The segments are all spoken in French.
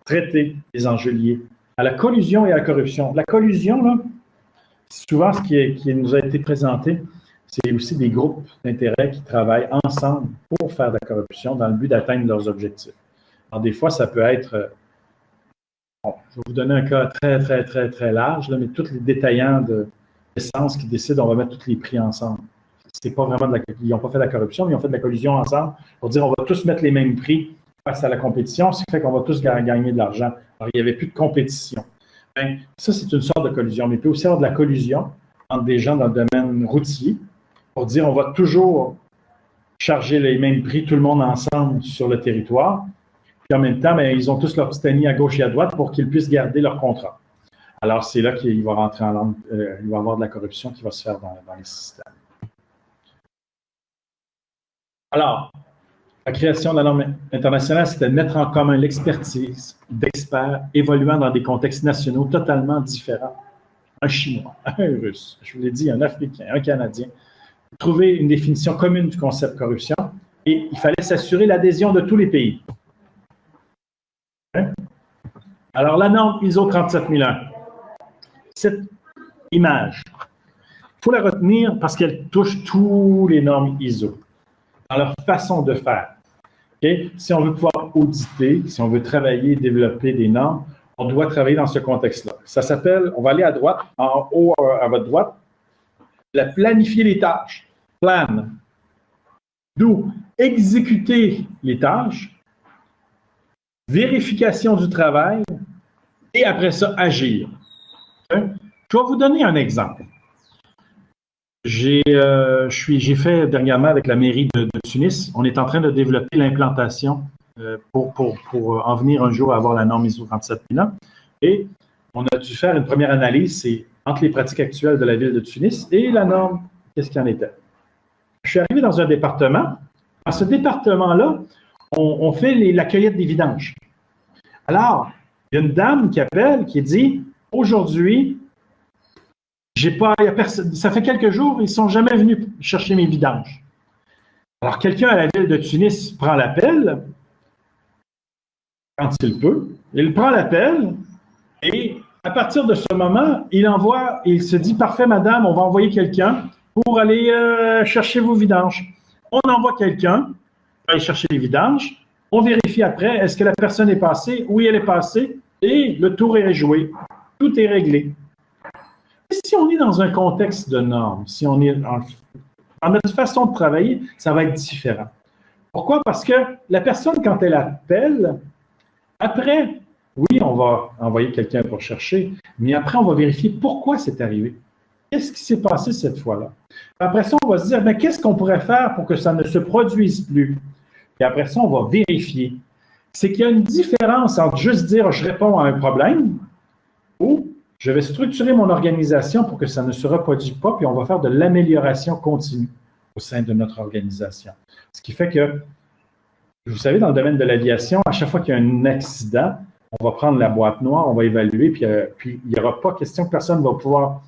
traiter les enjeux liés à la collusion et à la corruption. La collusion, là, souvent, ce qui nous a été présenté, c'est aussi des groupes d'intérêt qui travaillent ensemble pour faire de la corruption dans le but d'atteindre leurs objectifs. Alors, des fois, ça peut être... Bon, je vais vous donner un cas très, très, très, très large, là, mais tous les détaillants d'essence qui décident, on va mettre tous les prix ensemble. C'est pas vraiment ils n'ont pas fait de la corruption, mais ils ont fait de la collusion ensemble pour dire on va tous mettre les mêmes prix face à la compétition, ce qui fait qu'on va tous gagner de l'argent. Alors, il n'y avait plus de compétition. Bien, ça, c'est une sorte de collusion. Mais il peut aussi y avoir de la collusion entre des gens dans le domaine routier pour dire on va toujours charger les mêmes prix, tout le monde ensemble sur le territoire. Puis en même temps, bien, ils ont tous leur petit ami à gauche et à droite pour qu'ils puissent garder leur contrat. Alors, c'est là qu'il va rentrer en langue, il va y avoir de la corruption qui va se faire dans les systèmes. Alors, la création de la norme internationale, c'était de mettre en commun l'expertise d'experts évoluant dans des contextes nationaux totalement différents. Un Chinois, un Russe, je vous l'ai dit, un Africain, un Canadien. Trouver une définition commune du concept corruption et il fallait s'assurer l'adhésion de tous les pays. Hein? Alors, la norme ISO 37001, cette image, il faut la retenir parce qu'elle touche tous les normes ISO dans leur façon de faire. Okay? Si on veut pouvoir auditer, si on veut travailler et développer des normes, on doit travailler dans ce contexte-là. Ça s'appelle, on va aller à droite, en haut à votre droite, planifier les tâches, plan. D'où exécuter les tâches, vérification du travail et après ça, agir. Okay? Je vais vous donner un exemple. J'ai fait dernièrement avec la mairie de Tunis, on est en train de développer l'implantation pour en venir un jour à avoir la norme ISO 37001. Et on a dû faire une première analyse, c'est entre les pratiques actuelles de la ville de Tunis et la norme, qu'est-ce qu'il en était. Je suis arrivé dans un département. Dans ce département-là, on fait la cueillette des vidanges. Alors, il y a une dame qui appelle, qui dit « Aujourd'hui, ça fait quelques jours, ils ne sont jamais venus chercher mes vidanges. » Alors, quelqu'un à la ville de Tunis prend l'appel, quand il peut, il prend l'appel et à partir de ce moment, il se dit « Parfait, madame, on va envoyer quelqu'un pour aller chercher vos vidanges. » On envoie quelqu'un pour aller chercher les vidanges. On vérifie après, est-ce que la personne est passée? Oui, elle est passée et le tour est joué. Tout est réglé. Et si on est dans un contexte de normes, si on est dans notre façon de travailler, ça va être différent. Pourquoi? Parce que la personne, quand elle appelle, après, oui, on va envoyer quelqu'un pour chercher, mais après, on va vérifier pourquoi c'est arrivé. Qu'est-ce qui s'est passé cette fois-là? Après ça, on va se dire, mais qu'est-ce qu'on pourrait faire pour que ça ne se produise plus? Et après ça, on va vérifier. C'est qu'il y a une différence entre juste dire, je réponds à un problème, ou je vais structurer mon organisation pour que ça ne se reproduise pas, puis on va faire de l'amélioration continue au sein de notre organisation. Ce qui fait que, vous savez, dans le domaine de l'aviation, à chaque fois qu'il y a un accident, on va prendre la boîte noire, on va évaluer, puis il n'y aura pas question que personne va pouvoir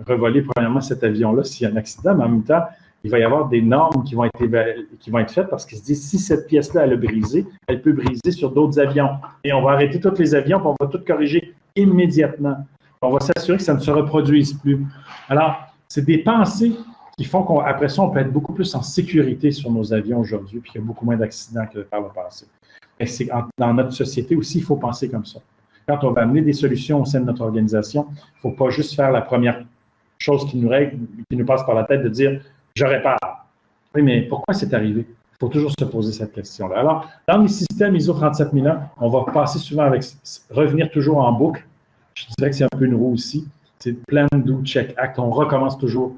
revoler premièrement cet avion-là s'il y a un accident, mais en même temps, il va y avoir des normes qui vont être faites parce qu'ils se disent, si cette pièce-là, elle a brisé, elle peut briser sur d'autres avions. Et on va arrêter tous les avions, puis on va tout corriger immédiatement. On va s'assurer que ça ne se reproduise plus. Alors, c'est des pensées qui font qu'après ça, on peut être beaucoup plus en sécurité sur nos avions aujourd'hui, puis qu'il y a beaucoup moins d'accidents que par le passé. Et dans notre société aussi, il faut penser comme ça. Quand on va amener des solutions au sein de notre organisation, il ne faut pas juste faire la première chose qui nous passe par la tête de dire « je répare ». Oui, mais pourquoi c'est arrivé? Il faut toujours se poser cette question-là. Alors, dans les systèmes ISO 37001, on va passer souvent avec revenir toujours en boucle. Je dirais que c'est un peu une roue aussi. C'est plan, do, check, act. On recommence toujours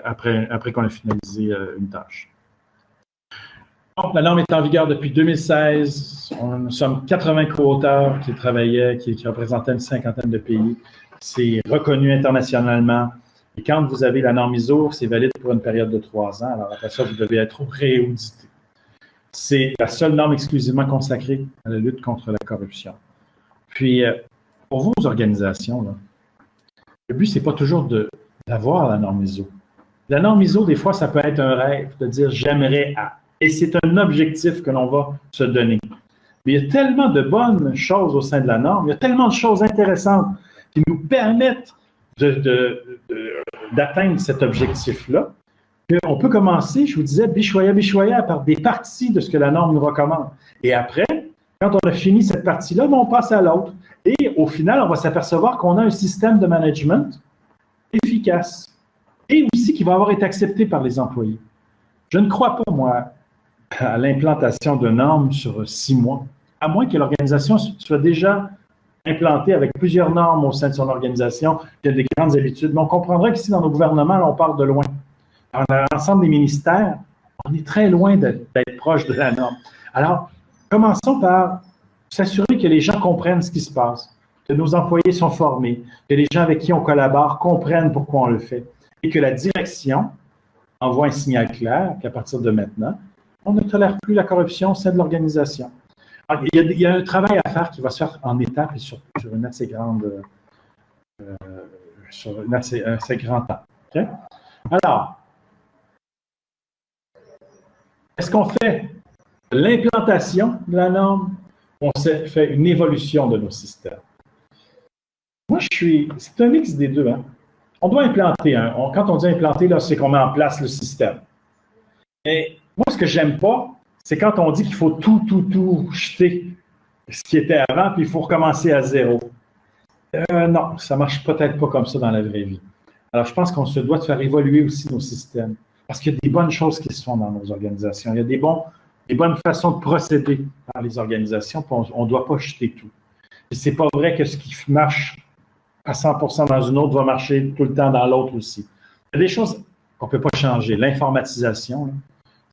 après qu'on a finalisé une tâche. Donc, la norme est en vigueur depuis 2016. Nous sommes 80 co-auteurs qui travaillaient, qui représentaient une cinquantaine de pays. C'est reconnu internationalement. Et quand vous avez la norme ISO, c'est valide pour une période de 3 ans. Alors, après ça, vous devez être réaudité. C'est la seule norme exclusivement consacrée à la lutte contre la corruption. Puis, pour vos organisations, là, le but, ce n'est pas toujours d'avoir la norme ISO. La norme ISO, des fois, ça peut être un rêve de dire « j'aimerais à ». Et c'est un objectif que l'on va se donner. Mais il y a tellement de bonnes choses au sein de la norme, il y a tellement de choses intéressantes qui nous permettent d'atteindre cet objectif-là, qu'on peut commencer, je vous disais, bichoya, par des parties de ce que la norme nous recommande. Et après, quand on a fini cette partie-là, on passe à l'autre. Et au final, on va s'apercevoir qu'on a un système de management efficace et aussi qui va avoir été accepté par les employés. Je ne crois pas, moi, à l'implantation de normes sur 6 mois, à moins que l'organisation soit déjà implantée avec plusieurs normes au sein de son organisation, qu'il y a des grandes habitudes. Mais on comprendra qu'ici, dans nos gouvernements, là, on part de loin. Dans l'ensemble des ministères, on est très loin d'être proche de la norme. Alors, commençons par s'assurer que les gens comprennent ce qui se passe, que nos employés sont formés, que les gens avec qui on collabore comprennent pourquoi on le fait et que la direction envoie un signal clair qu'à partir de maintenant, on ne tolère plus la corruption au sein de l'organisation. Alors, il y a un travail à faire qui va se faire en étapes et sur une assez grande, sur un assez grand temps. Okay? Alors, est-ce qu'on fait l'implantation de la norme ou on fait une évolution de nos systèmes? Moi, c'est un mix des deux. Hein? On doit implanter. Quand on dit implanter, là, c'est qu'on met en place le système. Et moi, ce que j'aime pas, c'est quand on dit qu'il faut tout jeter ce qui était avant, puis il faut recommencer à zéro. Non, ça ne marche peut-être pas comme ça dans la vraie vie. Alors, je pense qu'on se doit de faire évoluer aussi nos systèmes. Parce qu'il y a des bonnes choses qui se font dans nos organisations. Il y a des bonnes façons de procéder dans les organisations, puis on ne doit pas jeter tout. Et ce n'est pas vrai que ce qui marche à 100% dans une autre va marcher tout le temps dans l'autre aussi. Il y a des choses qu'on ne peut pas changer. L'informatisation, là,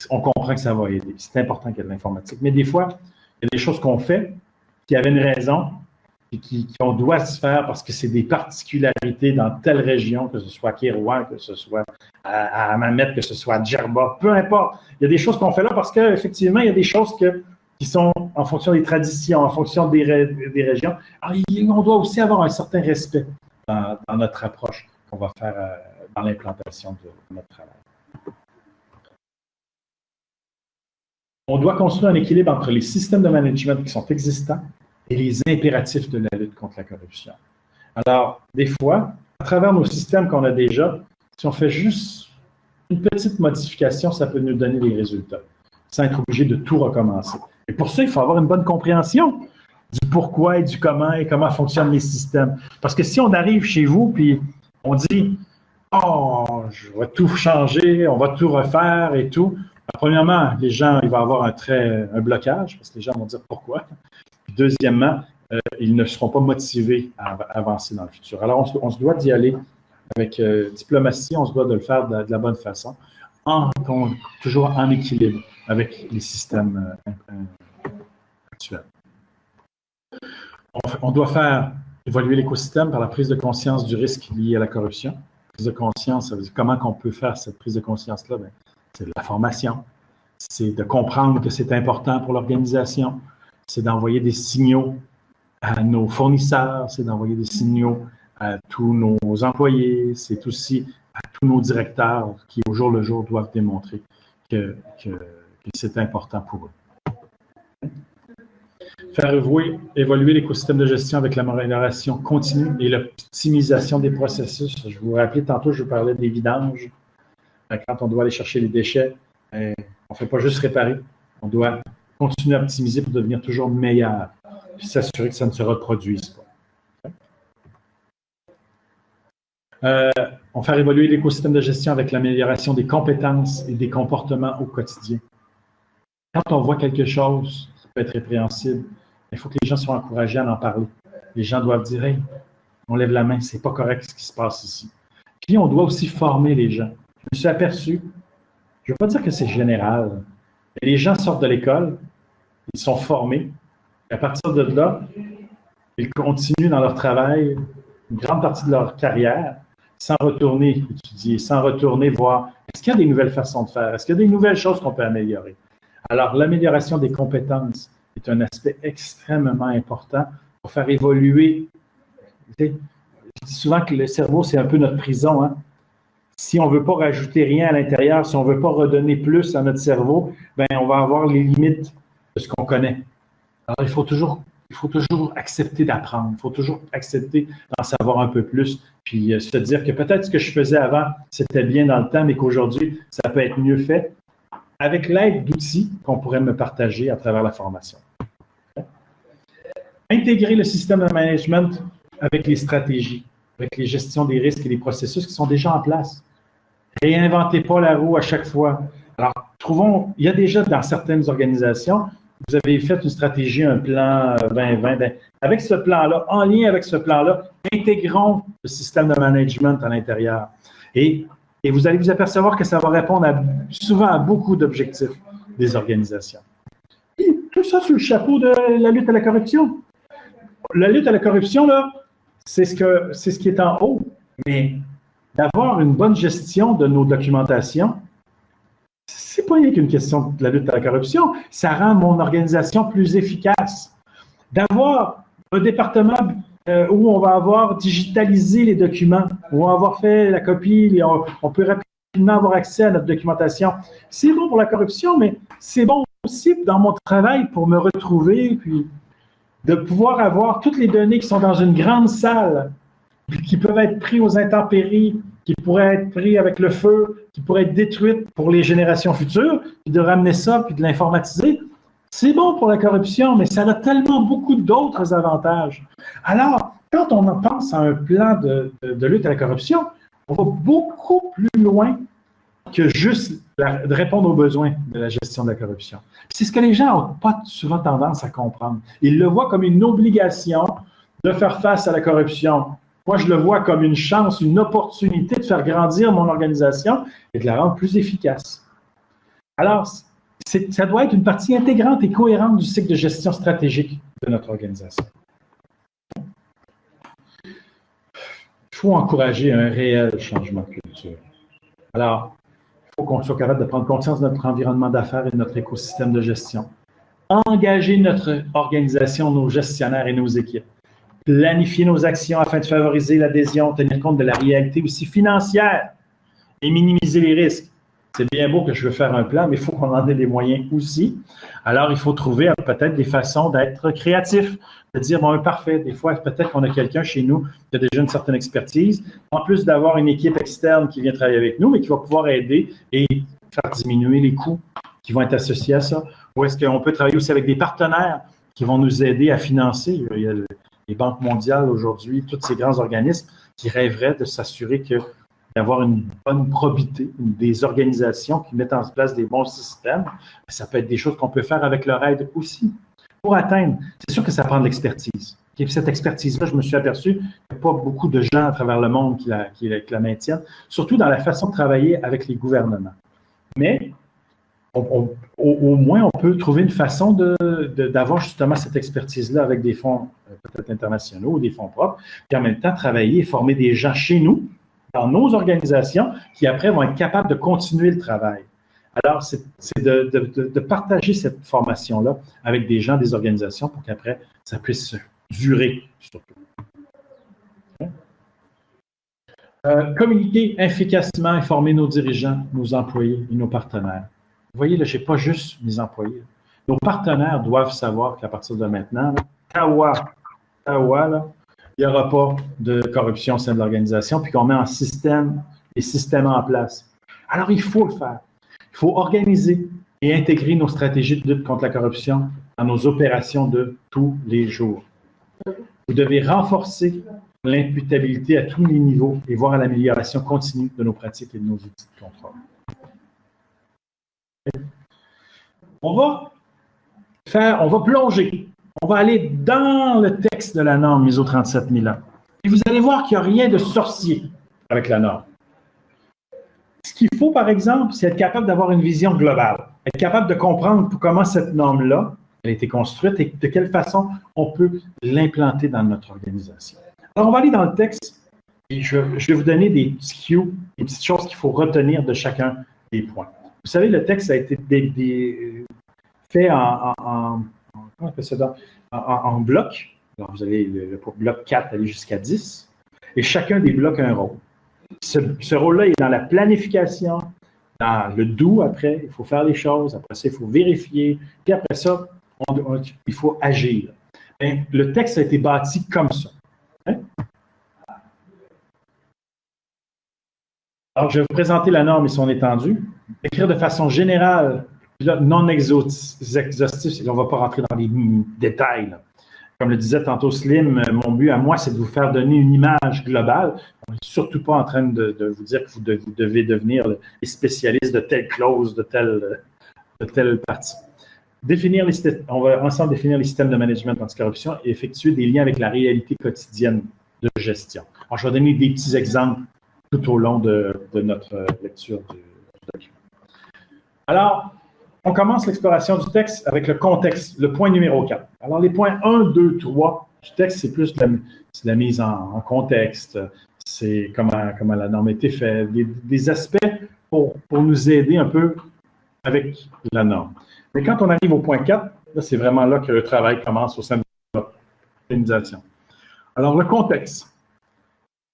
on comprend que ça va aider. C'est important qu'il y ait de l'informatique. Mais des fois, il y a des choses qu'on fait qui avaient une raison et qu'on doit se faire parce que c'est des particularités dans telle région, que ce soit à Kirouan, que ce soit à Mamet, que ce soit à Djerba, peu importe. Il y a des choses qu'on fait là parce qu'effectivement, il y a des choses qui sont en fonction des traditions, en fonction des régions. Alors, on doit aussi avoir un certain respect dans notre approche qu'on va faire dans l'implantation de notre travail. On doit construire un équilibre entre les systèmes de management qui sont existants et les impératifs de la lutte contre la corruption. Alors, des fois, à travers nos systèmes qu'on a déjà, si on fait juste une petite modification, ça peut nous donner des résultats, sans être obligé de tout recommencer. Et pour ça, il faut avoir une bonne compréhension du pourquoi et du comment et comment fonctionnent les systèmes. Parce que si on arrive chez vous puis on dit « Oh, je vais tout changer, on va tout refaire et tout », premièrement, les gens, il va y avoir un blocage parce que les gens vont dire pourquoi. Puis deuxièmement, ils ne seront pas motivés à avancer dans le futur. Alors, on se doit d'y aller avec diplomatie, on se doit de le faire de la bonne façon, toujours en équilibre avec les systèmes actuels. On doit faire évoluer l'écosystème par la prise de conscience du risque lié à la corruption. Prise de conscience, ça veut dire comment on peut faire cette prise de conscience-là? Bien, c'est de la formation, c'est de comprendre que c'est important pour l'organisation, c'est d'envoyer des signaux à nos fournisseurs, c'est d'envoyer des signaux à tous nos employés, c'est aussi à tous nos directeurs qui, au jour le jour, doivent démontrer que c'est important pour eux. Faire évoluer l'écosystème de gestion avec l'amélioration continue et l'optimisation des processus. Je vous rappelais tantôt, je vous parlais des vidanges. Quand on doit aller chercher les déchets, on ne fait pas juste réparer. On doit continuer à optimiser pour devenir toujours meilleur et s'assurer que ça ne se reproduise pas. On fait évoluer l'écosystème de gestion avec l'amélioration des compétences et des comportements au quotidien. Quand on voit quelque chose qui peut être répréhensible, il faut que les gens soient encouragés à en parler. Les gens doivent dire « Hey, on lève la main, c'est pas correct ce qui se passe ici. » Puis on doit aussi former les gens. Je me suis aperçu, je ne veux pas dire que c'est général, mais les gens sortent de l'école, ils sont formés, et à partir de là, ils continuent dans leur travail une grande partie de leur carrière sans retourner étudier, sans retourner voir est-ce qu'il y a des nouvelles façons de faire, est-ce qu'il y a des nouvelles choses qu'on peut améliorer. Alors, l'amélioration des compétences est un aspect extrêmement important pour faire évoluer. Je dis souvent que le cerveau, c'est un peu notre prison, hein? Si on ne veut pas rajouter rien à l'intérieur, si on ne veut pas redonner plus à notre cerveau, bien, on va avoir les limites de ce qu'on connaît. Alors, il faut toujours accepter d'apprendre, il faut toujours accepter d'en savoir un peu plus, puis se dire que peut-être ce que je faisais avant, c'était bien dans le temps, mais qu'aujourd'hui, ça peut être mieux fait, avec l'aide d'outils qu'on pourrait me partager à travers la formation. Intégrer le système de management avec les stratégies, avec les gestions des risques et les processus qui sont déjà en place. Réinventez pas la roue à chaque fois. Alors, il y a déjà dans certaines organisations, vous avez fait une stratégie, un plan 2020. Ben, avec ce plan-là, en lien avec ce plan-là, intégrons le système de management à l'intérieur. Et vous allez vous apercevoir que ça va répondre souvent à beaucoup d'objectifs des organisations. Et tout ça sous le chapeau de la lutte à la corruption. La lutte à la corruption, là, c'est ce qui est en haut. Mais d'avoir une bonne gestion de nos documentations, c'est pas rien qu'une question de la lutte à la corruption. Ça rend mon organisation plus efficace. D'avoir un département où on va avoir digitalisé les documents, où on va avoir fait la copie, on peut rapidement avoir accès à notre documentation. C'est bon pour la corruption, mais c'est bon aussi dans mon travail pour me retrouver, puis de pouvoir avoir toutes les données qui sont dans une grande salle, qui peuvent être prises aux intempéries, qui pourraient être pris avec le feu, qui pourraient être détruites pour les générations futures, puis de ramener ça, puis de l'informatiser. C'est bon pour la corruption, mais ça a tellement beaucoup d'autres avantages. Alors, quand on en pense à un plan de lutte à la corruption, on va beaucoup plus loin que juste de répondre aux besoins de la gestion de la corruption. C'est ce que les gens n'ont pas souvent tendance à comprendre. Ils le voient comme une obligation de faire face à la corruption. Moi, je le vois comme une chance, une opportunité de faire grandir mon organisation et de la rendre plus efficace. Alors, ça doit être une partie intégrante et cohérente du cycle de gestion stratégique de notre organisation. Il faut encourager un réel changement de culture. Alors, il faut qu'on soit capable de prendre conscience de notre environnement d'affaires et de notre écosystème de gestion. Engager notre organisation, nos gestionnaires et nos équipes. Planifier nos actions afin de favoriser l'adhésion, tenir compte de la réalité aussi financière et minimiser les risques. C'est bien beau que je veux faire un plan, mais il faut qu'on en ait les moyens aussi. Alors, il faut trouver peut-être des façons d'être créatif, de dire, bon, parfait, des fois, peut-être qu'on a quelqu'un chez nous qui a déjà une certaine expertise, en plus d'avoir une équipe externe qui vient travailler avec nous, mais qui va pouvoir aider et faire diminuer les coûts qui vont être associés à ça. Ou est-ce qu'on peut travailler aussi avec des partenaires qui vont nous aider à financer? Il y a les banques mondiales aujourd'hui, tous ces grands organismes qui rêveraient de s'assurer d'avoir une bonne probité, des organisations qui mettent en place des bons systèmes. Ça peut être des choses qu'on peut faire avec leur aide aussi. Pour atteindre, c'est sûr que ça prend de l'expertise. Et puis cette expertise-là, je me suis aperçu qu'il n'y a pas beaucoup de gens à travers le monde qui la maintiennent, surtout dans la façon de travailler avec les gouvernements. Mais au moins, on peut trouver une façon d'avoir justement cette expertise-là avec des fonds peut-être internationaux ou des fonds propres, puis en même temps travailler et former des gens chez nous, dans nos organisations, qui après vont être capables de continuer le travail. Alors, c'est de partager cette formation-là avec des gens, des organisations, pour qu'après, ça puisse durer, surtout. Communiquer efficacement, informer nos dirigeants, nos employés et nos partenaires. Vous voyez, là, je n'ai pas juste mes employés. Nos partenaires doivent savoir qu'à partir de maintenant, là, il n'y aura pas de corruption au sein de l'organisation, puis qu'on met les systèmes en place. Alors, il faut le faire. Il faut organiser et intégrer nos stratégies de lutte contre la corruption dans nos opérations de tous les jours. Vous devez renforcer l'imputabilité à tous les niveaux et voir à l'amélioration continue de nos pratiques et de nos outils de contrôle. On va plonger. On va aller dans le texte de la norme ISO 37001. Et vous allez voir qu'il n'y a rien de sorcier avec la norme. Ce qu'il faut, par exemple, c'est être capable d'avoir une vision globale, être capable de comprendre comment cette norme-là a été construite et de quelle façon on peut l'implanter dans notre organisation. Alors, on va aller dans le texte et je vais vous donner des petits cues, des petites choses qu'il faut retenir de chacun des points. Vous savez, le texte a été fait en blocs. Alors, vous avez le bloc 4 aller jusqu'à 10 et chacun des blocs a un rôle. Ce rôle-là est dans la planification, dans le do après, il faut faire les choses, après ça, il faut vérifier, puis après ça, il faut agir. Bien, le texte a été bâti comme ça. Hein? Alors, je vais vous présenter la norme et son étendue, écrire de façon générale, là, non exhaustif, on ne va pas rentrer dans les détails. Là. Comme le disait tantôt Slim, mon but à moi, c'est de vous faire donner une image globale. On n'est surtout pas en train de vous dire que vous devez devenir les spécialistes de telle clause, de telle partie. On va ensemble définir les systèmes de management anticorruption et effectuer des liens avec la réalité quotidienne de gestion. Alors, je vais donner des petits exemples tout au long de notre lecture du document. Alors, on commence l'exploration du texte avec le contexte, le point numéro 4. Alors, les points 1, 2, 3 du texte, c'est plus la mise en contexte, c'est comment la norme a été faite, des aspects pour nous aider un peu avec la norme. Mais quand on arrive au point 4, là, c'est vraiment là que le travail commence au sein de notre organisation. Alors, le contexte.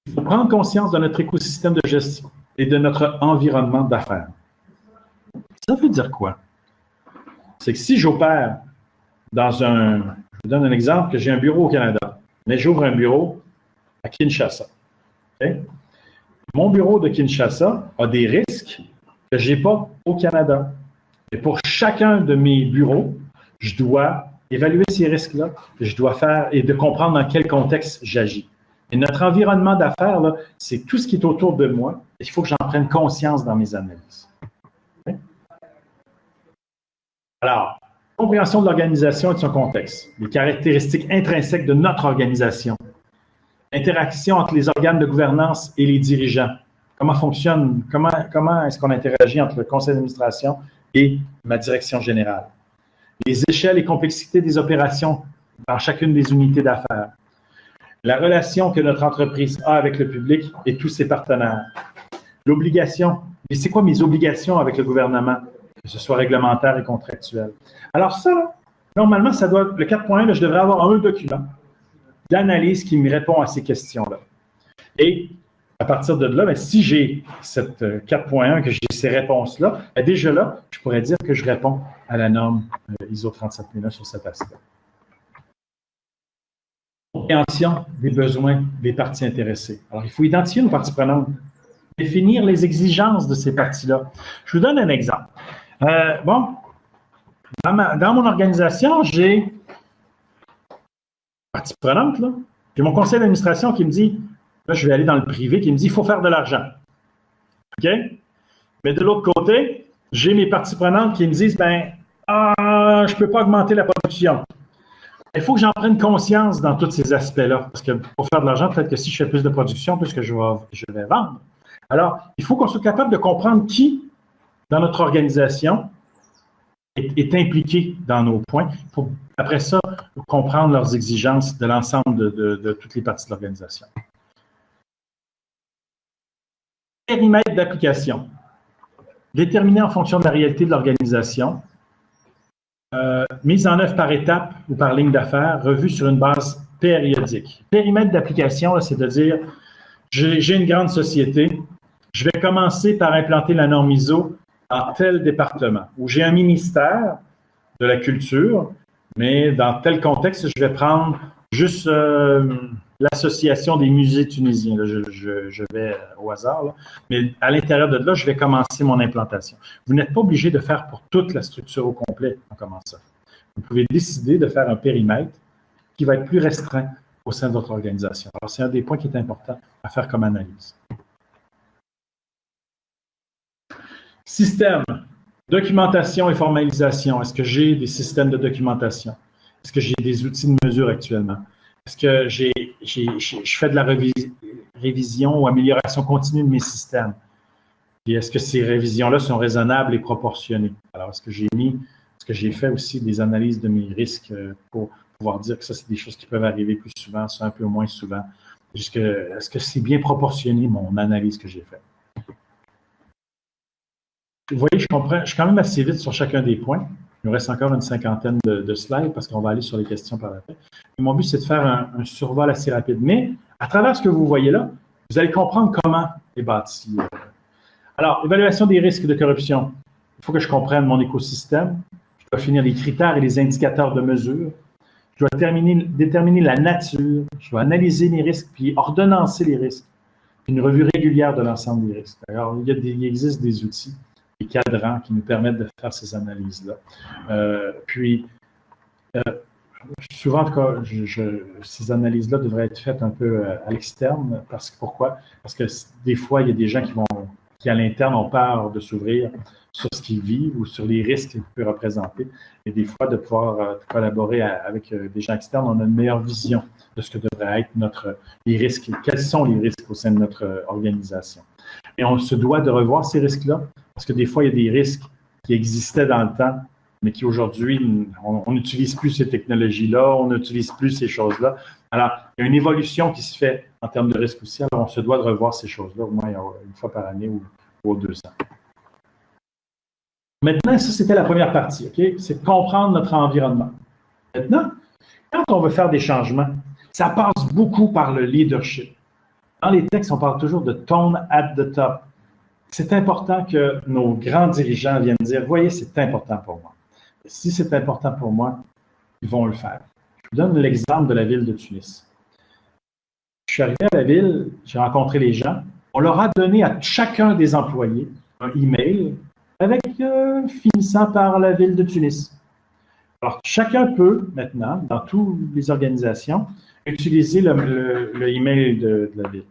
Il faut prendre conscience de notre écosystème de gestion et de notre environnement d'affaires. Ça veut dire quoi? C'est que si j'opère je vous donne un exemple, que j'ai un bureau au Canada, mais j'ouvre un bureau à Kinshasa. Okay? Mon bureau de Kinshasa a des risques que je n'ai pas au Canada. Et pour chacun de mes bureaux, je dois évaluer ces risques-là, je dois faire et de comprendre dans quel contexte j'agis. Et notre environnement d'affaires, là, c'est tout ce qui est autour de moi. Il faut que j'en prenne conscience dans mes analyses. Okay? Alors, compréhension de l'organisation et de son contexte, les caractéristiques intrinsèques de notre organisation, interaction entre les organes de gouvernance et les dirigeants. Comment fonctionne, comment est-ce qu'on interagit entre le conseil d'administration et ma direction générale. Les échelles et complexités des opérations dans chacune des unités d'affaires. La relation que notre entreprise a avec le public et tous ses partenaires. L'obligation. Et c'est quoi mes obligations avec le gouvernement, que ce soit réglementaire et contractuel? Alors ça, normalement, le 4.1, je devrais avoir un document d'analyse qui me répond à ces questions-là. Et à partir de là, bien, si j'ai cette 4.1, que j'ai ces réponses-là, bien, déjà là, je pourrais dire que je réponds à la norme ISO 37001 sur cet aspect. Compréhension des besoins des parties intéressées. Alors, il faut identifier nos parties prenantes, définir les exigences de ces parties-là. Je vous donne un exemple. Dans mon organisation, j'ai partie prenante, là. J'ai mon conseil d'administration qui me dit, là, je vais aller dans le privé, qui me dit, il faut faire de l'argent. OK? Mais de l'autre côté, j'ai mes parties prenantes qui me disent, je ne peux pas augmenter la production. Il faut que j'en prenne conscience dans tous ces aspects-là. Parce que pour faire de l'argent, peut-être que si je fais plus de production, plus que je vais vendre. Alors, il faut qu'on soit capable de comprendre qui, dans notre organisation, est impliqué dans nos points. Il faut, après ça, comprendre leurs exigences de l'ensemble de toutes les parties de l'organisation. Périmètre d'application. Déterminé en fonction de la réalité de l'organisation. Mise en œuvre par étapes ou par ligne d'affaires, revue sur une base périodique. Périmètre d'application, c'est de dire, j'ai une grande société, je vais commencer par implanter la norme ISO dans tel département, où j'ai un ministère de la culture, mais dans tel contexte, je vais prendre juste l'association des musées tunisiens. Là, je vais au hasard, là. Mais à l'intérieur de là, je vais commencer mon implantation. Vous n'êtes pas obligé de faire pour toute la structure au complet en commençant. Vous pouvez décider de faire un périmètre qui va être plus restreint au sein de votre organisation. Alors, c'est un des points qui est important à faire comme analyse. Système, documentation et formalisation. Est-ce que j'ai des systèmes de documentation? Est-ce que j'ai des outils de mesure actuellement? Est-ce que je fais de la révision ou amélioration continue de mes systèmes? Et est-ce que ces révisions-là sont raisonnables et proportionnées? Alors, est-ce que j'ai fait aussi des analyses de mes risques pour pouvoir dire que ça, c'est des choses qui peuvent arriver plus souvent, ça un peu moins souvent? Est-ce que c'est bien proportionné, mon analyse que j'ai faite? Vous voyez, je suis quand même assez vite sur chacun des points. Il nous reste encore une cinquantaine de slides parce qu'on va aller sur les questions par après. Et mon but, c'est de faire un survol assez rapide. Mais à travers ce que vous voyez là, vous allez comprendre comment est bâti. Alors, évaluation des risques de corruption. Il faut que je comprenne mon écosystème. dois définir les critères et les indicateurs de mesure. Je dois déterminer la nature. Je dois analyser les risques, puis ordonnancer les risques. Une revue régulière de l'ensemble des risques. Alors, il existe des outils, des cadrans qui nous permettent de faire ces analyses-là. Souvent, en tout cas, ces analyses-là devraient être faites un peu à l'externe. Pourquoi? Parce que des fois, il y a des gens qui à l'interne ont peur de s'ouvrir sur ce qu'ils vivent ou sur les risques qu'ils peuvent représenter. Et des fois, de pouvoir collaborer avec des gens externes, on a une meilleure vision de ce que devraient être les risques, quels sont les risques au sein de notre organisation. Et on se doit de revoir ces risques-là, parce que des fois, il y a des risques qui existaient dans le temps, mais qui aujourd'hui, on n'utilise plus ces technologies-là, on n'utilise plus ces choses-là. Alors, il y a une évolution qui se fait en termes de risques aussi, alors on se doit de revoir ces choses-là au moins une fois par année ou aux 2 ans. Maintenant, ça, c'était la première partie, OK? C'est comprendre notre environnement. Maintenant, quand on veut faire des changements, ça passe beaucoup par le leadership. Dans les textes, on parle toujours de tone at the top. C'est important que nos grands dirigeants viennent dire, voyez, c'est important pour moi. Et si c'est important pour moi, ils vont le faire. Je vous donne l'exemple de la ville de Tunis. Je suis arrivé à la ville, j'ai rencontré les gens. On leur a donné à chacun des employés un email avec finissant par la ville de Tunis. Alors, chacun peut maintenant, dans toutes les organisations, utiliser le email de la ville.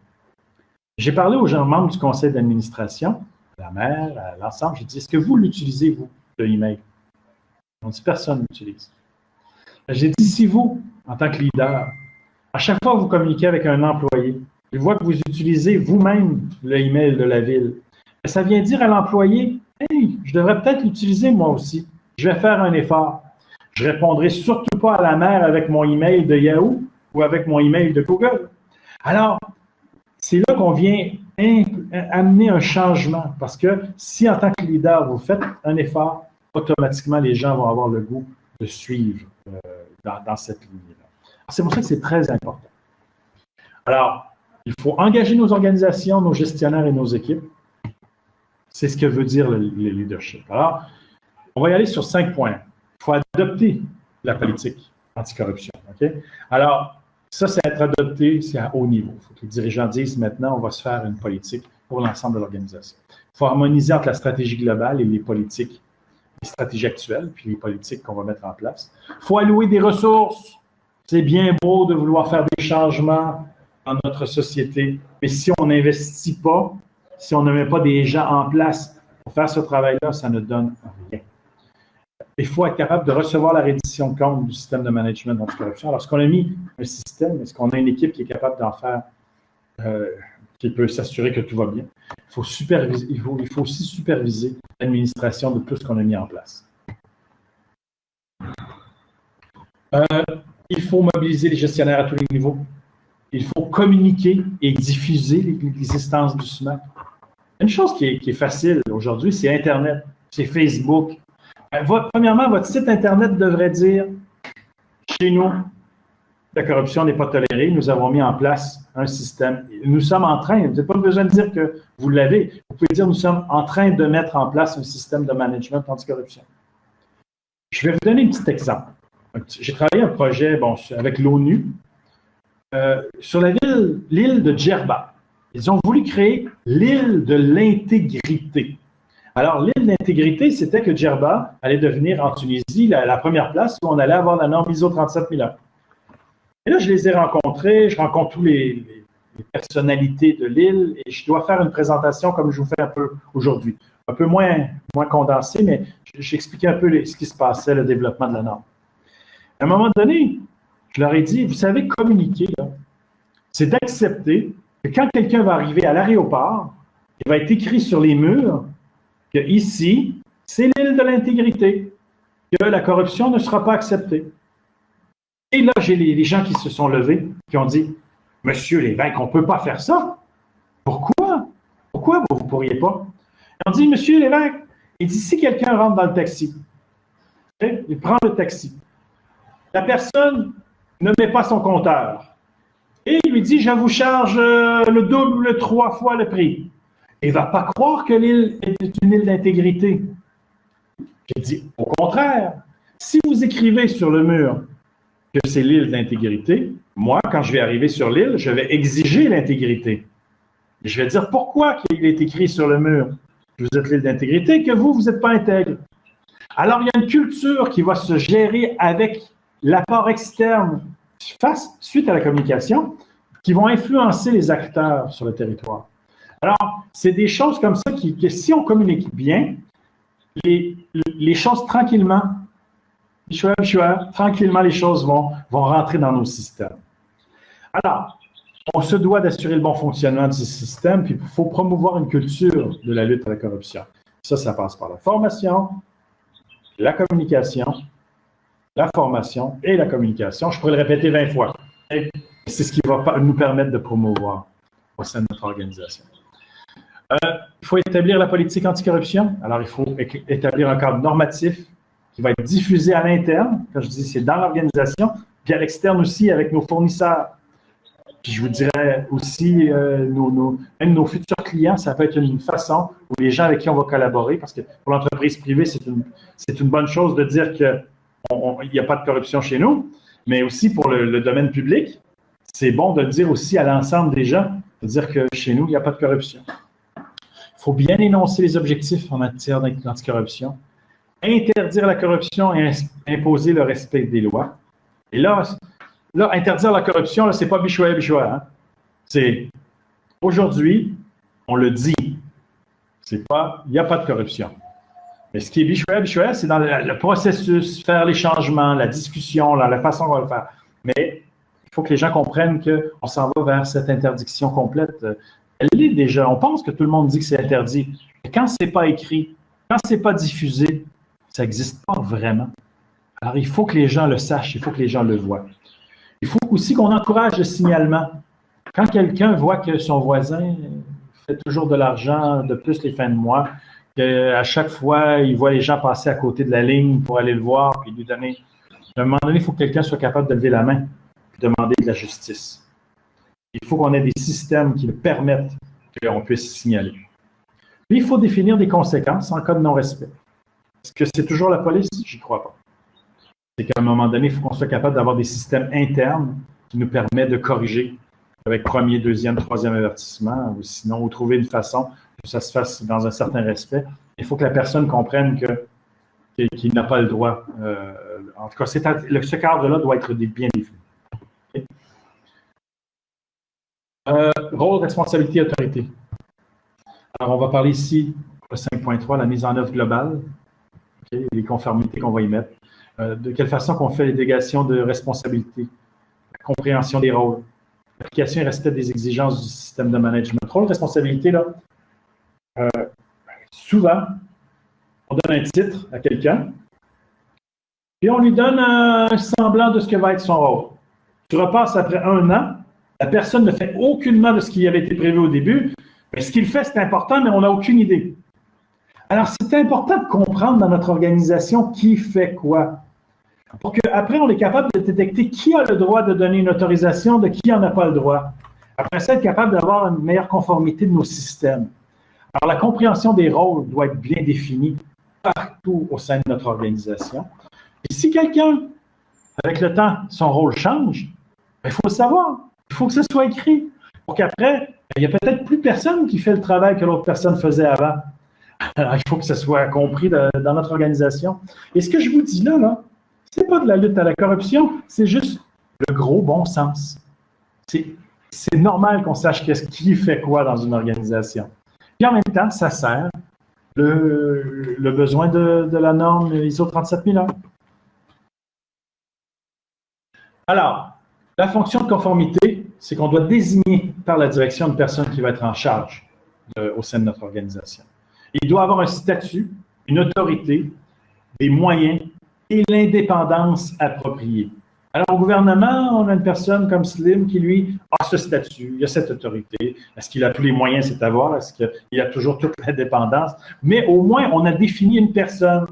J'ai parlé aux gens membres du conseil d'administration, à la maire, à l'ensemble. J'ai dit, est-ce que vous l'utilisez, vous, le email? On dit, personne l'utilise. J'ai dit, si vous, en tant que leader, à chaque fois que vous communiquez avec un employé, je vois que vous utilisez vous-même le email de la ville, ça vient dire à l'employé, hey, je devrais peut-être l'utiliser moi aussi. Je vais faire un effort. Je ne répondrai surtout pas à la maire avec mon email de Yahoo ou avec mon email de Google. Alors, c'est là qu'on vient amener un changement. Parce que si en tant que leader, vous faites un effort, automatiquement, les gens vont avoir le goût de suivre dans cette ligne-là. C'est pour ça que c'est très important. Alors, il faut engager nos organisations, nos gestionnaires et nos équipes. C'est ce que veut dire le leadership. Alors, on va y aller sur 5 points. Il faut adopter la politique anticorruption. Okay? Alors, ça, c'est être adopté, c'est à haut niveau. Il faut que les dirigeants disent maintenant, on va se faire une politique pour l'ensemble de l'organisation. Il faut harmoniser entre la stratégie globale et les politiques, les stratégies actuelles, puis les politiques qu'on va mettre en place. Il faut allouer des ressources. C'est bien beau de vouloir faire des changements dans notre société, mais si on n'investit pas, si on ne met pas des gens en place pour faire ce travail-là, ça ne donne rien. Il faut être capable de recevoir la reddition de compte du système de management anticorruption. Alors, est-ce qu'on a mis un système? Est-ce qu'on a une équipe qui est capable d'en faire, qui peut s'assurer que tout va bien? Il faut aussi superviser l'administration de tout ce qu'on a mis en place. Il faut mobiliser les gestionnaires à tous les niveaux. Il faut communiquer et diffuser l'existence du SMAC. Une chose qui est facile aujourd'hui, c'est Internet, c'est Facebook. Premièrement, votre site Internet devrait dire « Chez nous, la corruption n'est pas tolérée. Nous avons mis en place un système. Nous sommes en train, vous n'avez pas besoin de dire que vous l'avez. Vous pouvez dire « Nous sommes en train de mettre en place un système de management anticorruption. » Je vais vous donner un petit exemple. J'ai travaillé un projet avec l'ONU sur l'île de Djerba. Ils ont voulu créer l'île de l'intégrité. Alors, l'île d'intégrité, c'était que Djerba allait devenir en Tunisie la première place où on allait avoir la norme ISO 37001. Et là, je les ai rencontrés, je rencontre tous les personnalités de l'île et je dois faire une présentation comme je vous fais un peu aujourd'hui. Un peu moins condensée, mais j'expliquais un peu ce qui se passait, le développement de la norme. À un moment donné, je leur ai dit, vous savez, communiquer, c'est d'accepter que quand quelqu'un va arriver à l'aéroport, il va être écrit sur les murs que ici, c'est l'île de l'intégrité, que la corruption ne sera pas acceptée. Et là, j'ai les gens qui se sont levés, qui ont dit, Monsieur l'évêque, on ne peut pas faire ça. Pourquoi? Pourquoi vous ne pourriez pas? Ils ont dit, Monsieur l'évêque, il dit, si quelqu'un rentre dans le taxi, il prend le taxi, la personne ne met pas son compteur. Et il lui dit, je vous charge le double, 3 fois le prix. Il ne va pas croire que l'île est une île d'intégrité. J'ai dit, au contraire, Si vous écrivez sur le mur que c'est l'île d'intégrité, moi, quand je vais arriver sur l'île, je vais exiger l'intégrité. Et je vais dire pourquoi il est écrit sur le mur que vous êtes l'île d'intégrité, que vous n'êtes pas intègre. Alors, il y a une culture qui va se gérer avec l'apport externe suite à la communication, qui vont influencer les acteurs sur le territoire. Alors, c'est des choses comme ça que si on communique bien, les choses tranquillement, tranquillement, les choses vont rentrer dans nos systèmes. Alors, on se doit d'assurer le bon fonctionnement du système, puis il faut promouvoir une culture de la lutte à la corruption. Ça passe par la formation, la communication, la formation et la communication. Je pourrais le répéter 20 fois. C'est ce qui va nous permettre de promouvoir au sein de notre organisation. Il faut établir la politique anticorruption. Alors, il faut établir un cadre normatif qui va être diffusé à l'interne. Quand je dis c'est dans l'organisation, puis à l'externe aussi avec nos fournisseurs. Puis je vous dirais aussi, même nos futurs clients, ça peut être une façon où les gens avec qui on va collaborer, parce que pour l'entreprise privée, c'est une bonne chose de dire qu'il n'y a pas de corruption chez nous, mais aussi pour le domaine public, c'est bon de le dire aussi à l'ensemble des gens, de dire que chez nous, il n'y a pas de corruption. Il faut bien énoncer les objectifs en matière d'anticorruption, interdire la corruption et imposer le respect des lois. Et là, interdire la corruption, ce n'est pas bichoua. Hein? C'est aujourd'hui, on le dit, il n'y a pas de corruption. Mais ce qui est bichoua, c'est dans le processus, faire les changements, la discussion, la façon qu'on va le faire. Mais il faut que les gens comprennent qu'on s'en va vers cette interdiction complète. Elle l'est déjà. On pense que tout le monde dit que c'est interdit. Mais quand ce n'est pas écrit, quand ce n'est pas diffusé, ça n'existe pas vraiment. Alors, il faut que les gens le sachent, il faut que les gens le voient. Il faut aussi qu'on encourage le signalement. Quand quelqu'un voit que son voisin fait toujours de l'argent de plus les fins de mois, qu'à chaque fois, il voit les gens passer à côté de la ligne pour aller le voir puis lui donner. À un moment donné, il faut que quelqu'un soit capable de lever la main et demander de la justice. Il faut qu'on ait des systèmes qui le permettent qu'on puisse signaler. Puis, il faut définir des conséquences en cas de non-respect. Est-ce que c'est toujours la police? J'y crois pas. C'est qu'à un moment donné, il faut qu'on soit capable d'avoir des systèmes internes qui nous permettent de corriger avec premier, deuxième, troisième avertissement, ou sinon, ou trouver une façon que ça se fasse dans un certain respect. Il faut que la personne comprenne qu'il n'a pas le droit. En tout cas, ce cadre-là doit être bien défini. Okay. Rôle, responsabilité, autorité. Alors, on va parler ici, le 5.3, la mise en œuvre globale, okay, les conformités qu'on va y mettre. De quelle façon qu'on fait les délégations de responsabilité, la compréhension des rôles, l'application et respect des exigences du système de management. Rôle, responsabilité, là, souvent, on donne un titre à quelqu'un, puis on lui donne un semblant de ce que va être son rôle. Tu repasses après 1 an, la personne ne fait aucunement de ce qui avait été prévu au début, mais ce qu'il fait, c'est important, mais on n'a aucune idée. Alors, c'est important de comprendre dans notre organisation qui fait quoi. Pour qu'après, on est capable de détecter qui a le droit de donner une autorisation, de qui n'en a pas le droit. Après ça, être capable d'avoir une meilleure conformité de nos systèmes. Alors, la compréhension des rôles doit être bien définie partout au sein de notre organisation. Et si quelqu'un, avec le temps, son rôle change, il faut le savoir. Il faut que ce soit écrit. Pour qu'après, il n'y a peut-être plus personne qui fait le travail que l'autre personne faisait avant. Alors, il faut que ce soit compris dans notre organisation. Et ce que je vous dis là, ce n'est pas de la lutte à la corruption, c'est juste le gros bon sens. C'est normal qu'on sache qui fait quoi dans une organisation. Puis en même temps, ça sert le besoin de la norme ISO 37001. Alors, la fonction de conformité, c'est qu'on doit désigner par la direction une personne qui va être en charge au sein de notre organisation. Il doit avoir un statut, une autorité, des moyens et l'indépendance appropriée. Alors, au gouvernement, on a une personne comme Slim qui, lui, a ce statut, il a cette autorité. Est-ce qu'il a tous les moyens? C'est à voir. Est-ce qu'il a toujours toute l'indépendance? Mais au moins, on a défini une personne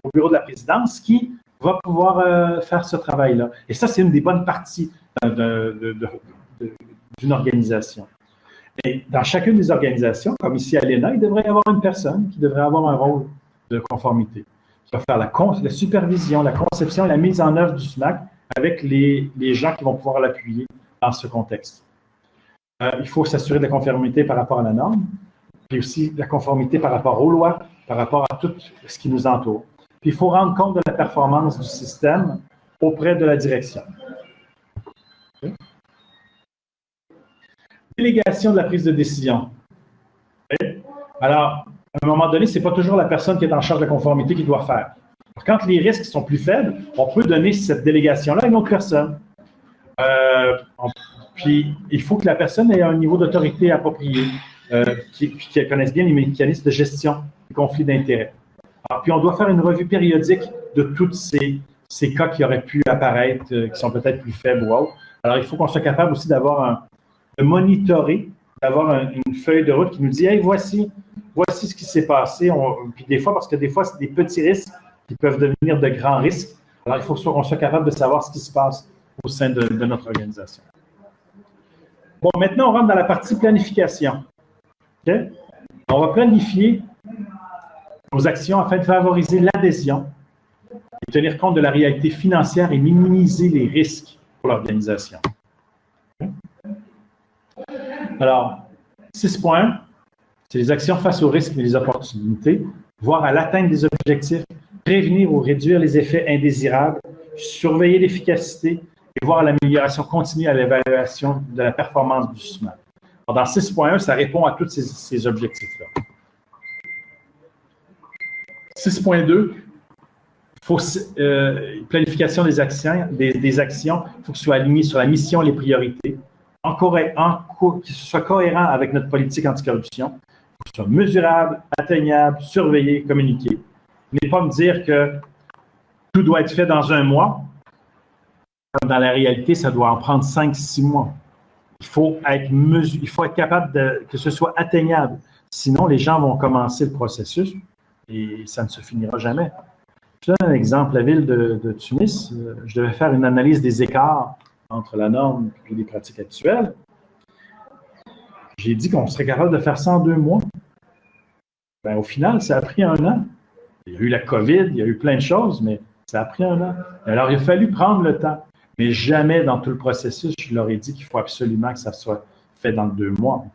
au bureau de la présidence qui va pouvoir faire ce travail-là. Et ça, c'est une des bonnes parties d'une organisation. Et dans chacune des organisations, comme ici à l'ENA, il devrait y avoir une personne qui devrait avoir un rôle de conformité, qui va faire la supervision, la conception et la mise en œuvre du SMAC avec les gens qui vont pouvoir l'appuyer dans ce contexte. Il faut s'assurer de la conformité par rapport à la norme, puis aussi la conformité par rapport aux lois, par rapport à tout ce qui nous entoure. Puis il faut rendre compte de la performance du système auprès de la direction. Okay. Délégation de la prise de décision. Okay. Alors, à un moment donné, ce n'est pas toujours la personne qui est en charge de la conformité qui doit faire. Quand les risques sont plus faibles, on peut donner cette délégation-là à une autre personne. Puis, il faut que la personne ait un niveau d'autorité approprié, qu'elle connaisse bien les mécanismes de gestion des conflits d'intérêts. Puis, on doit faire une revue périodique de tous ces cas qui auraient pu apparaître, qui sont peut-être plus faibles ou autres. Alors, il faut qu'on soit capable aussi de monitorer, d'avoir une feuille de route qui nous dit « Hey, voici ce qui s'est passé. » Puis des fois, parce que des fois, c'est des petits risques qui peuvent devenir de grands risques. Alors, il faut qu'on soit capable de savoir ce qui se passe au sein de notre organisation. Bon, maintenant, on rentre dans la partie planification. Okay? On va planifier nos actions afin de favoriser l'adhésion et tenir compte de la réalité financière et minimiser les risques pour l'organisation. Okay? Alors, 6 points, c'est les actions face aux risques et les opportunités, voir à l'atteinte des objectifs, prévenir ou réduire les effets indésirables, surveiller l'efficacité et voir l'amélioration continue à l'évaluation de la performance du SMAC. Dans 6.1, ça répond à tous ces objectifs-là. 6.2, planification des actions, il faut que ce soit aligné sur la mission et les priorités, que ce soit cohérent avec notre politique anticorruption, il faut que ce soit mesurable, atteignable, surveillé, communiqué. Ne pas me dire que tout doit être fait dans un mois. Dans la réalité, ça doit en prendre 5-6 mois. Il faut être capable que ce soit atteignable. Sinon, les gens vont commencer le processus et ça ne se finira jamais. Je donne un exemple. La ville de Tunis, je devais faire une analyse des écarts entre la norme et les pratiques actuelles. J'ai dit qu'on serait capable de faire ça en 2 mois. Ben, au final, ça a pris 1 an. Il y a eu la COVID, il y a eu plein de choses, mais ça a pris 1 an. Alors, il a fallu prendre le temps. Mais jamais dans tout le processus, je leur ai dit qu'il faut absolument que ça soit fait dans 2 mois.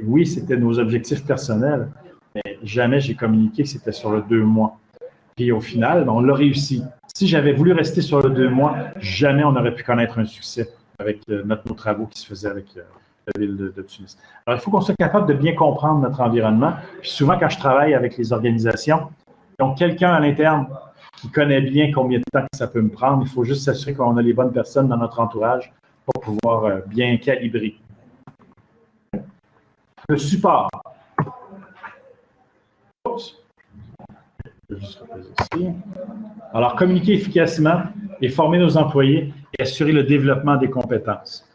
Oui, c'était nos objectifs personnels, mais jamais j'ai communiqué que c'était sur le 2 mois. Puis au final, on l'a réussi. Si j'avais voulu rester sur le 2 mois, jamais on n'aurait pu connaître un succès avec nos travaux qui se faisaient avec la ville de Tunis. Alors, il faut qu'on soit capable de bien comprendre notre environnement. Puis souvent, quand je travaille avec les organisations, donc quelqu'un à l'interne qui connaît bien combien de temps ça peut me prendre. Il faut juste s'assurer qu'on a les bonnes personnes dans notre entourage pour pouvoir bien calibrer. Le support. Oups. Je vais juste reposer ici. Alors, communiquer efficacement et former nos employés et assurer le développement des compétences.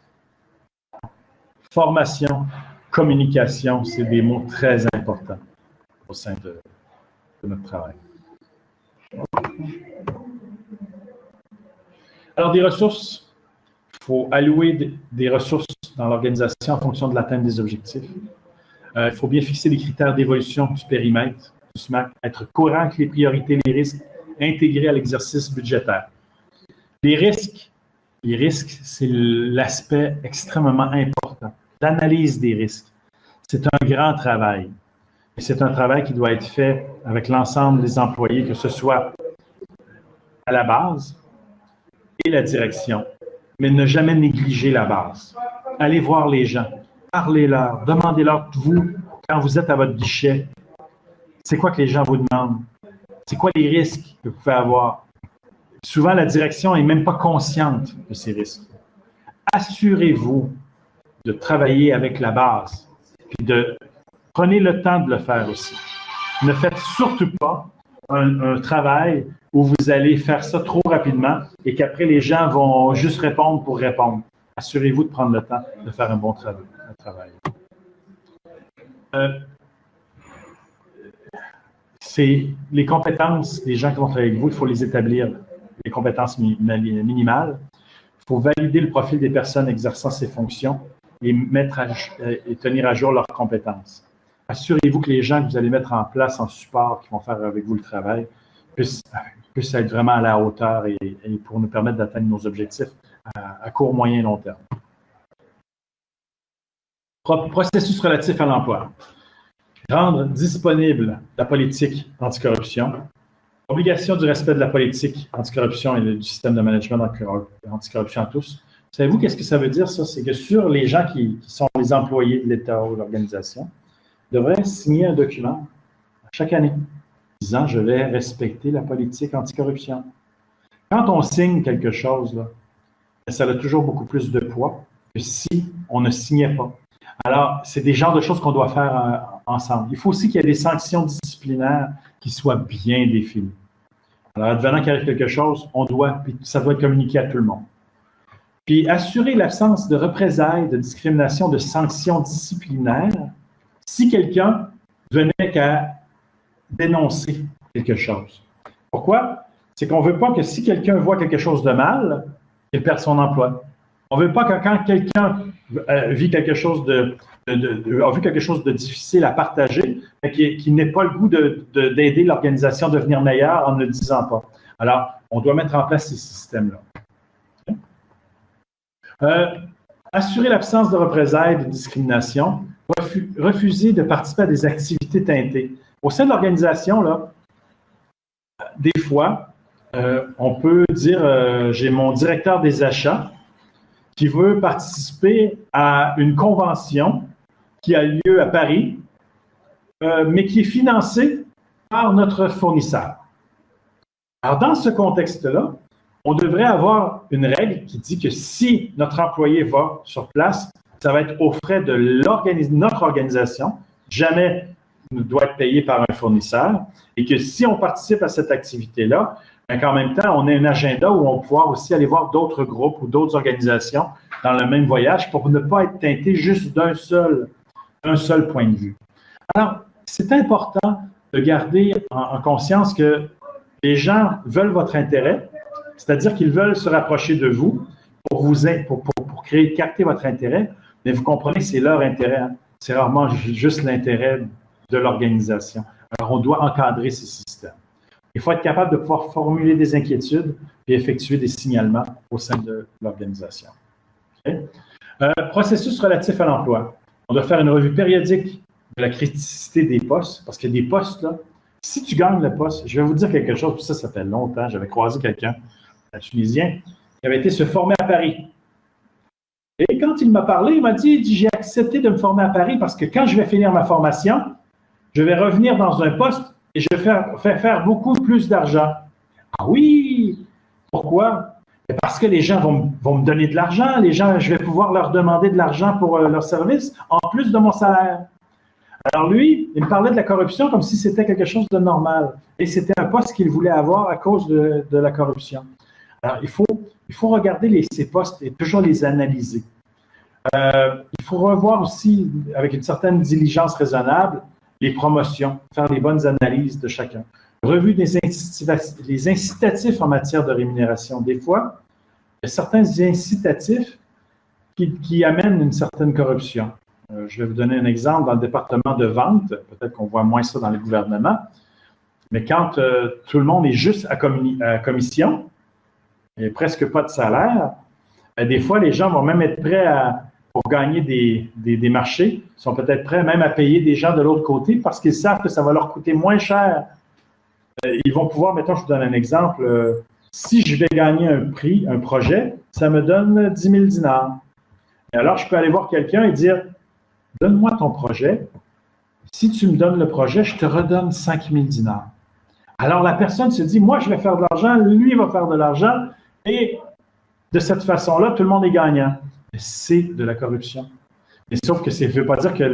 Formation, communication, c'est des mots très importants au sein de notre travail. Alors, des ressources, il faut allouer des ressources dans l'organisation en fonction de l'atteinte des objectifs. Il faut bien fixer les critères d'évolution du périmètre du SMAC, être cohérent avec les priorités, les risques, intégrés à l'exercice budgétaire. Les risques, c'est l'aspect extrêmement important. L'analyse des risques, c'est un grand travail. Et c'est un travail qui doit être fait avec l'ensemble des employés, que ce soit à la base et la direction. Mais ne jamais négliger la base. Allez voir les gens, parlez-leur, demandez-leur, vous, quand vous êtes à votre guichet, c'est quoi que les gens vous demandent? C'est quoi les risques que vous pouvez avoir? Souvent, la direction n'est même pas consciente de ces risques. Assurez-vous de travailler avec la base, puis prenez le temps de le faire aussi. Ne faites surtout pas un travail où vous allez faire ça trop rapidement et qu'après, les gens vont juste répondre pour répondre. Assurez-vous de prendre le temps de faire un bon travail. C'est les compétences des gens qui vont travailler avec vous, il faut les établir, les compétences minimales. Il faut valider le profil des personnes exerçant ces fonctions et tenir à jour leurs compétences. Assurez-vous que les gens que vous allez mettre en place en support, qui vont faire avec vous le travail, puisse être vraiment à la hauteur et pour nous permettre d'atteindre nos objectifs à court, moyen et long terme. Processus relatif à l'emploi. Rendre disponible la politique anticorruption. Obligation du respect de la politique anticorruption et du système de management anticorruption à tous. Savez-vous qu'est-ce que ça veut dire, ça? C'est que sur les gens qui sont les employés de l'État ou de l'organisation, devraient signer un document chaque année disant « Je vais respecter la politique anticorruption ». Quand on signe quelque chose, là, ça a toujours beaucoup plus de poids que si on ne signait pas. Alors, c'est des genres de choses qu'on doit faire ensemble. Il faut aussi qu'il y ait des sanctions disciplinaires qui soient bien définies. Alors, advenant qu'il arrive quelque chose, ça doit être communiqué à tout le monde. Puis, assurer l'absence de représailles, de discrimination, de sanctions disciplinaires si quelqu'un venait qu'à dénoncer quelque chose. Pourquoi? C'est qu'on ne veut pas que si quelqu'un voit quelque chose de mal, qu'il perde son emploi. On ne veut pas que quand quelqu'un vit quelque chose a vu quelque chose de difficile à partager, qu'il n'ait pas le goût d'aider l'organisation à devenir meilleure en ne le disant pas. Alors, on doit mettre en place ces systèmes-là. Assurer l'absence de représailles, de discrimination, refuser de participer à des activités teintées. Au sein de l'organisation, là, des fois, on peut dire, j'ai mon directeur des achats qui veut participer à une convention qui a lieu à Paris, mais qui est financée par notre fournisseur. Alors, dans ce contexte-là, on devrait avoir une règle qui dit que si notre employé va sur place, ça va être aux frais de notre organisation, jamais ne doit être payé par un fournisseur, et que si on participe à cette activité-là, qu'en même temps, on a un agenda où on peut pouvoir aussi aller voir d'autres groupes ou d'autres organisations dans le même voyage pour ne pas être teinté juste d'un seul point de vue. Alors, c'est important de garder en conscience que les gens veulent votre intérêt, c'est-à-dire qu'ils veulent se rapprocher de vous pour capter votre intérêt, mais vous comprenez que c'est leur intérêt. Hein? C'est rarement juste l'intérêt de l'organisation. Alors, on doit encadrer ces systèmes. Il faut être capable de pouvoir formuler des inquiétudes et effectuer des signalements au sein de l'organisation. Okay? Processus relatif à l'emploi. On doit faire une revue périodique de la criticité des postes, parce qu'il y a des postes, là, si tu gagnes le poste, je vais vous dire quelque chose, puis ça fait longtemps, j'avais croisé quelqu'un, un Tunisien, qui avait été se former à Paris. Et quand il m'a parlé, il m'a dit, j'ai accepté de me former à Paris parce que quand je vais finir ma formation, je vais revenir dans un poste et je vais faire beaucoup plus d'argent. Ah oui! Pourquoi? Parce que les gens vont me donner de l'argent. Les gens, je vais pouvoir leur demander de l'argent pour leur service, en plus de mon salaire. Alors lui, il me parlait de la corruption comme si c'était quelque chose de normal. Et c'était un poste qu'il voulait avoir à cause de la corruption. Alors, il faut regarder ces postes et toujours les analyser. Il faut revoir aussi, avec une certaine diligence raisonnable, les promotions, faire les bonnes analyses de chacun. Revue des incitatifs en matière de rémunération. Des fois, il y a certains incitatifs qui amènent une certaine corruption. Je vais vous donner un exemple dans le département de vente. Peut-être qu'on voit moins ça dans les gouvernements. Mais quand tout le monde est juste à commission, il n'y a presque pas de salaire, des fois, les gens vont même être prêts pour gagner des marchés, sont peut-être prêts même à payer des gens de l'autre côté parce qu'ils savent que ça va leur coûter moins cher. Ils vont pouvoir, mettons, je vous donne un exemple, si je vais gagner un projet, ça me donne 10 000 dinars. Et alors, je peux aller voir quelqu'un et dire, donne-moi ton projet. Si tu me donnes le projet, je te redonne 5 000 dinars. Alors, la personne se dit, moi, je vais faire de l'argent, lui va faire de l'argent, et de cette façon-là, tout le monde est gagnant. Mais c'est de la corruption. Mais sauf que ça ne veut pas dire que